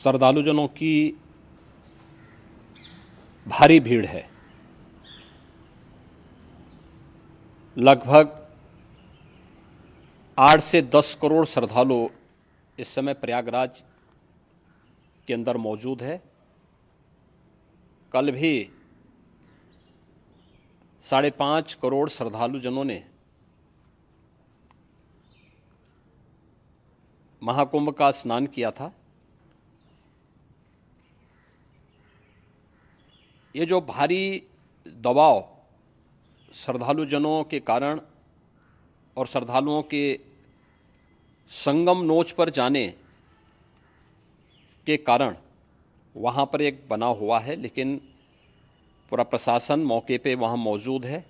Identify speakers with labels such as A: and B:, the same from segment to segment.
A: श्रद्धालुजनों की भारी भीड़ है। लगभग 8 से 10 करोड़ श्रद्धालु इस समय प्रयागराज के अंदर मौजूद है। कल भी 5.5 करोड़ श्रद्धालुजनों ने महाकुंभ का स्नान किया था। ये जो भारी दबाव श्रद्धालुजनों के कारण और श्रद्धालुओं के संगम नोच पर जाने के कारण वहाँ पर एक बना हुआ है, लेकिन पूरा प्रशासन मौके पे वहाँ मौजूद है।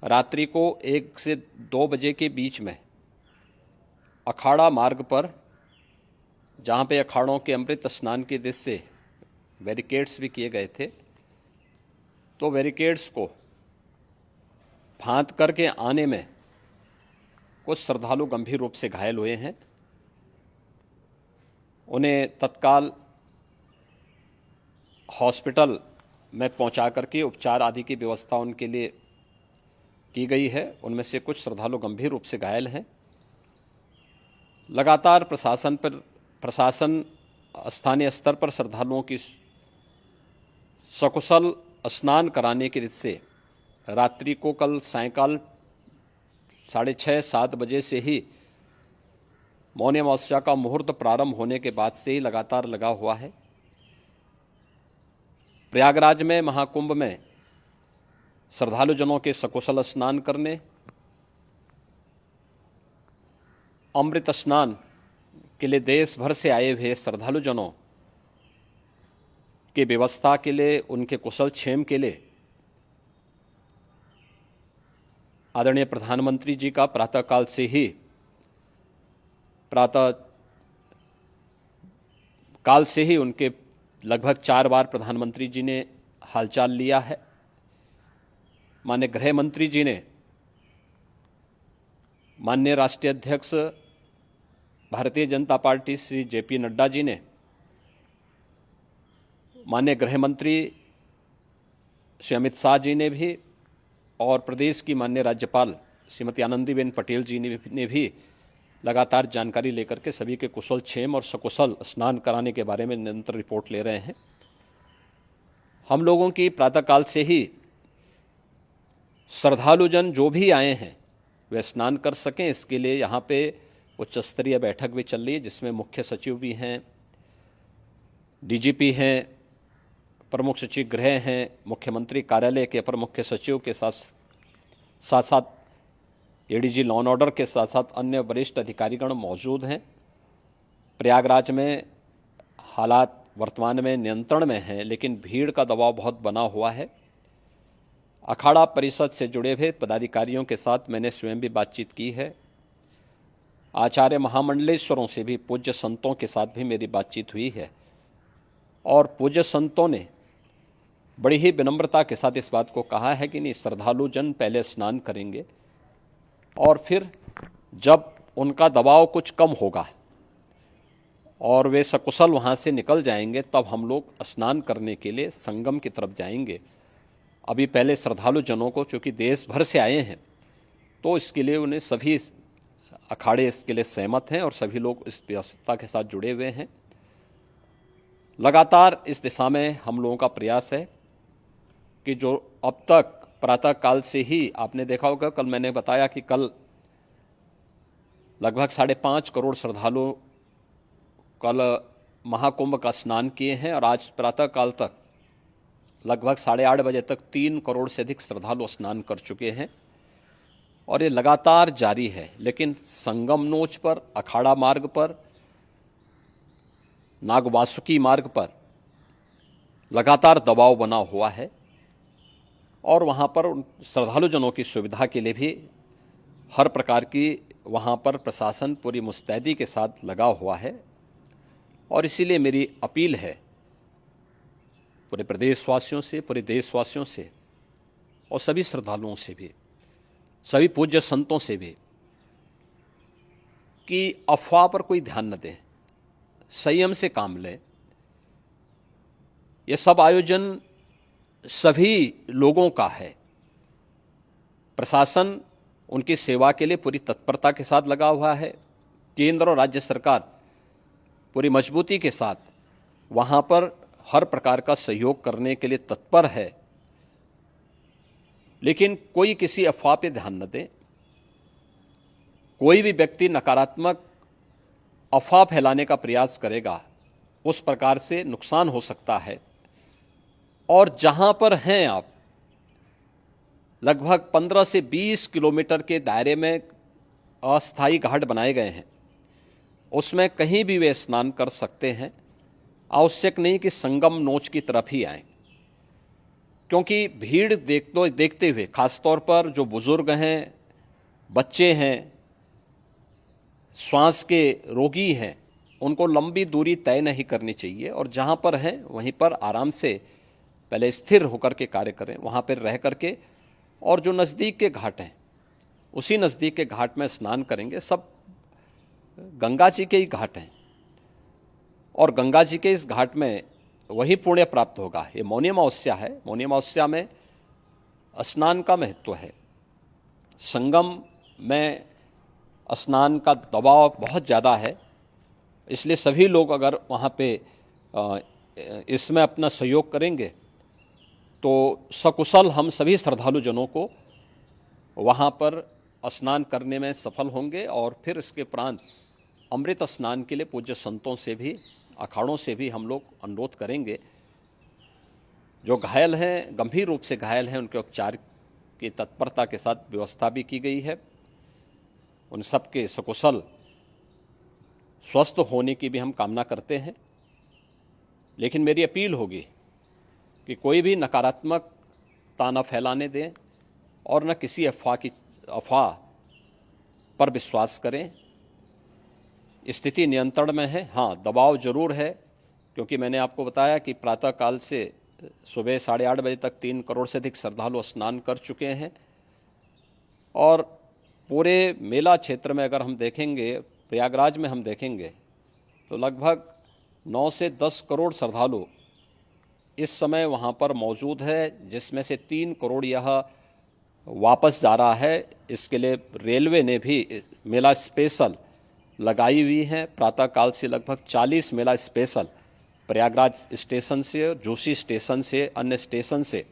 A: रात्रि को 1 से 2 बजे के बीच में अखाड़ा मार्ग पर, जहाँ पे अखाड़ों के अमृत स्नान के दृश्य से बैरिकेड्स भी किए गए थे, तो बैरिकेड्स को फांद करके आने में कुछ श्रद्धालु गंभीर रूप से घायल हुए हैं। उन्हें तत्काल हॉस्पिटल में पहुंचा करके उपचार आदि की व्यवस्था उनके लिए की गई है। उनमें से कुछ श्रद्धालु गंभीर रूप से घायल हैं। लगातार प्रशासन स्थानीय स्तर पर श्रद्धालुओं की सकुशल स्नान कराने के दृष्टि से रात्रि को कल सायंकाल 6:30-7 बजे से ही मौनी अमावस्या का मुहूर्त प्रारंभ होने के बाद से ही लगातार लगा हुआ है। प्रयागराज में महाकुंभ में श्रद्धालुजनों के सकुशल स्नान करने, अमृत स्नान के लिए देश भर से आए हुए श्रद्धालुजनों की व्यवस्था के लिए, उनके कुशल क्षेम के लिए आदरणीय प्रधानमंत्री जी का प्रातःकाल से ही उनके लगभग 4 बार प्रधानमंत्री जी ने हालचाल लिया है। माननीय गृह मंत्री जी ने, माननीय राष्ट्रीय अध्यक्ष भारतीय जनता पार्टी श्री JP नड्डा जी ने, माननीय गृह मंत्री श्री अमित शाह जी ने भी, और प्रदेश की माननीय राज्यपाल श्रीमती आनंदीबेन पटेल जी ने भी लगातार जानकारी लेकर के सभी के कुशल क्षेम और सकुशल स्नान कराने के बारे में निरंतर रिपोर्ट ले रहे हैं। हम लोगों की प्रातःकाल से ही श्रद्धालुजन जो भी आए हैं वे स्नान कर सकें, इसके लिए यहाँ पे उच्च स्तरीय बैठक भी चल रही है, जिसमें मुख्य सचिव भी हैं, DGP हैं, प्रमुख सचिव गृह हैं, मुख्यमंत्री कार्यालय के अपर मुख्य सचिव के साथ साथ ADG लॉ एंड ऑर्डर के साथ साथ अन्य वरिष्ठ अधिकारीगण मौजूद हैं। प्रयागराज में हालात वर्तमान में नियंत्रण में हैं, लेकिन भीड़ का दबाव बहुत बना हुआ है। अखाड़ा परिषद से जुड़े हुए पदाधिकारियों के साथ मैंने स्वयं भी बातचीत की है। आचार्य महामंडलेश्वरों से भी, पूज्य संतों के साथ भी मेरी बातचीत हुई है, और पूज्य संतों ने बड़ी ही विनम्रता के साथ इस बात को कहा है कि नहीं, श्रद्धालुजन पहले स्नान करेंगे और फिर जब उनका दबाव कुछ कम होगा और वे सकुशल वहाँ से निकल जाएंगे, तब हम लोग स्नान करने के लिए संगम की तरफ जाएंगे। अभी पहले श्रद्धालुजनों को, चूँकि देश भर से आए हैं, तो इसके लिए उन्हें सभी अखाड़े इसके लिए सहमत हैं और सभी लोग इस व्यवस्था के साथ जुड़े हुए हैं। लगातार इस दिशा में हम लोगों का प्रयास है कि जो अब तक प्रातःकाल से ही आपने देखा होगा, कल मैंने बताया कि कल लगभग 5.5 करोड़ श्रद्धालु कल महाकुंभ का स्नान किए हैं, और आज प्रातःकाल तक लगभग 8:30 बजे तक 3 करोड़ से अधिक श्रद्धालु स्नान कर चुके हैं, और ये लगातार जारी है। लेकिन संगम नोच पर, अखाड़ा मार्ग पर, नागवासुकी मार्ग पर लगातार दबाव बना हुआ है, और वहाँ पर श्रद्धालुजनों की सुविधा के लिए भी हर प्रकार की वहाँ पर प्रशासन पूरी मुस्तैदी के साथ लगा हुआ है। और इसीलिए मेरी अपील है पूरे प्रदेशवासियों से, पूरे देशवासियों से, और सभी श्रद्धालुओं से भी, सभी पूज्य संतों से भी, कि अफवाह पर कोई ध्यान न दें। संयम से काम लें। ये सब आयोजन सभी लोगों का है। प्रशासन उनकी सेवा के लिए पूरी तत्परता के साथ लगा हुआ है। केंद्र और राज्य सरकार पूरी मजबूती के साथ वहाँ पर हर प्रकार का सहयोग करने के लिए तत्पर है। लेकिन कोई किसी अफवाह पे ध्यान न दें। कोई भी व्यक्ति नकारात्मक अफवाह फैलाने का प्रयास करेगा, उस प्रकार से नुकसान हो सकता है। और जहाँ पर हैं आप, लगभग 15 से 20 किलोमीटर के दायरे में अस्थायी घाट बनाए गए हैं, उसमें कहीं भी वे स्नान कर सकते हैं। आवश्यक नहीं कि संगम नोच की तरफ ही आएं, क्योंकि भीड़ देखते हुए खासतौर पर जो बुजुर्ग हैं, बच्चे हैं, श्वास के रोगी हैं, उनको लंबी दूरी तय नहीं करनी चाहिए और जहाँ पर हैं वहीं पर आराम से पहले स्थिर होकर के कार्य करें, वहाँ पर रह करके। और जो नज़दीक के घाट हैं, उसी नज़दीक के घाट में स्नान करेंगे। सब गंगा जी के ही घाट हैं और गंगा जी के इस घाट में वही पुण्य प्राप्त होगा। ये मौनी अमावस्या है। मौनी अमावस्या में स्नान का महत्व है। संगम में स्नान का दबाव बहुत ज़्यादा है, इसलिए सभी लोग अगर वहाँ पे इसमें अपना सहयोग करेंगे तो सकुशल हम सभी श्रद्धालु जनों को वहाँ पर स्नान करने में सफल होंगे। और फिर इसके उपरांत अमृत स्नान के लिए पूज्य संतों से भी, अखाड़ों से भी हम लोग अनुरोध करेंगे। जो घायल हैं, गंभीर रूप से घायल हैं, उनके उपचार की तत्परता के साथ व्यवस्था भी की गई है। उन सब के सकुशल स्वस्थ होने की भी हम कामना करते हैं। लेकिन मेरी अपील होगी कि कोई भी नकारात्मकता न फैलाने दें और न किसी अफवाह पर विश्वास करें। स्थिति नियंत्रण में है। हाँ, दबाव जरूर है, क्योंकि मैंने आपको बताया कि प्रातःकाल से सुबह 8:30 बजे तक 3 करोड़ से अधिक श्रद्धालु स्नान कर चुके हैं। और पूरे मेला क्षेत्र में अगर हम देखेंगे, प्रयागराज में हम देखेंगे तो लगभग 9 से 10 करोड़ श्रद्धालु इस समय वहाँ पर मौजूद है, जिसमें से 3 करोड़ यह वापस जा रहा है। इसके लिए रेलवे ने भी मेला स्पेशल लगाई हुई है। प्रातःकाल से लगभग 40 मेला स्पेशल प्रयागराज स्टेशन से, जोशी स्टेशन से, अन्य स्टेशन से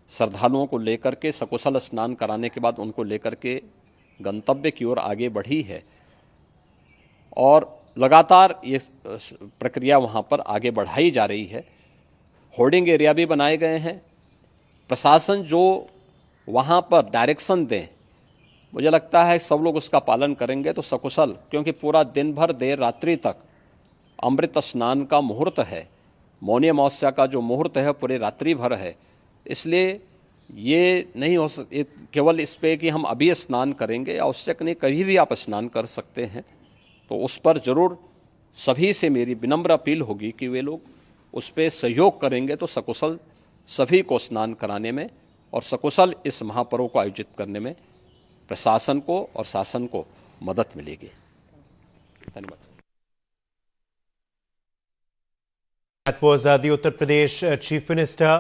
A: श्रद्धालुओं को लेकर के सकुशल स्नान कराने के बाद उनको लेकर के गंतव्य की ओर आगे बढ़ी है। और लगातार ये प्रक्रिया वहाँ पर आगे बढ़ाई जा रही है। होर्डिंग एरिया भी बनाए गए हैं। प्रशासन जो वहाँ पर डायरेक्शन दें, मुझे लगता है सब लोग उसका पालन करेंगे तो सकुशल, क्योंकि पूरा दिन भर देर रात्रि तक अमृत स्नान का मुहूर्त है। मौनी अमावस्या का जो मुहूर्त है पूरे रात्रि भर है। इसलिए ये नहीं हो केवल इस पे कि हम अभी स्नान करेंगे, आवश्यक नहीं, कभी भी आप स्नान कर सकते हैं। तो उस पर ज़रूर सभी से मेरी विनम्र अपील होगी कि वे लोग उस पर सहयोग करेंगे तो सकुशल सभी को स्नान कराने में और सकुशल इस महापर्व को आयोजित करने में प्रशासन को और शासन को मदद मिलेगी। धन्यवाद।
B: That was the Uttar Pradesh Chief Minister